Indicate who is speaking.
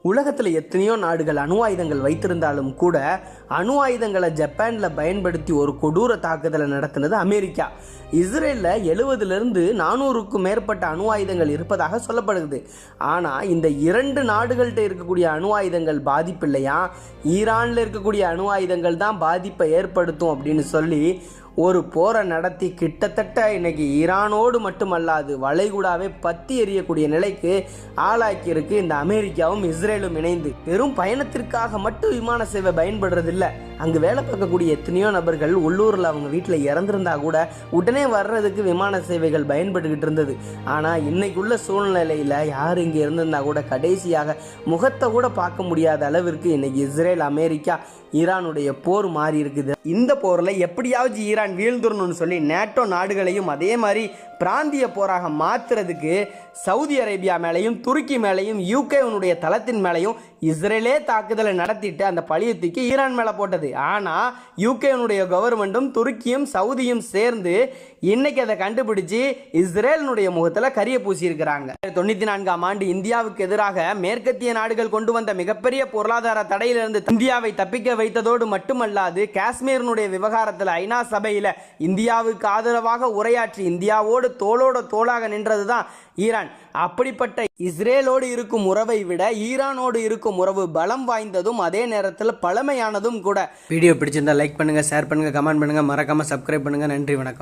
Speaker 1: உலகத்தில் எத்தனையோ நாடுகள் அணு ஆயுதங்கள் வைத்திருந்தாலும் கூட அணு ஆயுதங்களை ஜப்பானில் பயன்படுத்தி ஒரு கொடூர தாக்குதலை நடத்தினது அமெரிக்கா. இஸ்ரேலில் 70லிருந்து 400க்கும் மேற்பட்ட அணு ஆயுதங்கள் இருப்பதாக சொல்லப்படுது. ஆனால் இந்த 2 நாடுகள்கிட்ட இருக்கக்கூடிய அணு ஆயுதங்கள் பாதிப்பு இல்லையா, ஈரானில் இருக்கக்கூடிய அணு ஆயுதங்கள் தான் பாதிப்பை ஏற்படுத்தும் அப்படின்னு சொல்லி ஒரு போரை நடத்தி கிட்டத்தட்ட இன்னைக்கு ஈரானோடு மட்டுமல்லாது வளைகுடாவே பத்தி எறியக்கூடிய நிலைக்கு ஆளாக்கியிருக்கு இந்த அமெரிக்காவும் இஸ்ரேலும் இணைந்து. வெறும் பயணத்திற்காக மட்டும் விமான சேவை பயன்படுறதில்லை, அங்கே வேலை பார்க்கக்கூடிய எத்தனையோ நபர்கள் உள்ளூரில் அவங்க வீட்டில் இறந்துருந்தா கூட உடனே வர்றதுக்கு விமான சேவைகள் பயன்பட்டுக்கிட்டு இருந்தது. ஆனால் இன்னைக்குள்ள சூழ்நிலையில் யார் இங்கே இருந்திருந்தா கூட கடைசியாக முகத்தை கூட பார்க்க முடியாத அளவிற்கு இன்னைக்கு இஸ்ரேல் அமெரிக்கா ஈரானுடைய போர் மாறி இருக்குது. இந்த போரில் எப்படியாவது ஈரான் வீழ்ந்துடணும்னு சொல்லி நேட்டோ நாடுகளையும் அதே மாதிரி பிராந்திய போராக மாற்றுறதுக்கு சவுதி அரேபியா மேலேயும் துருக்கி மேலேயும் யூகேனுடைய தளத்தின் மேலேயும் இஸ்ரேலே தாக்குதலை நடத்திட்டு அந்த பழியை தூக்கி ஈரான் மேலே போட்டது. ஆனால் யூகேனுடைய கவர்மெண்ட்டும் துருக்கியும் சவுதியும் சேர்ந்து இன்னைக்கு அதை கண்டுபிடிச்சு இஸ்ரேலினுடைய முகத்தில் கரிய பூசியிருக்கிறாங்க. 1994ஆம் ஆண்டு இந்தியாவுக்கு எதிராக மேற்கத்திய நாடுகள் கொண்டு வந்த மிகப்பெரிய பொருளாதார தடையிலிருந்து இந்தியாவை தப்பிக்க வைத்ததோடு மட்டுமல்லாது காஷ்மீரினுடைய விவகாரத்தில் ஐநா சபையில் இந்தியாவுக்கு ஆதரவாக உரையாற்றி இந்தியாவோடு தோளோட தோளாக நின்றதுதான் ஈரான். அப்படிப்பட்ட இஸ்ரேலோடு இருக்கும் உறவை விட ஈரானோடு இருக்கும் உறவு பலம் வாய்ந்ததும் அதே நேரத்தில் பழமையானதும் கூட. வீடியோ பிடிச்சிருந்தா லைக் பண்ணுங்க, ஷேர் பண்ணுங்க, கமெண்ட் பண்ணுங்க, மறக்காம சப்ஸ்கிரைப் பண்ணுங்க. நன்றி, வணக்கம்.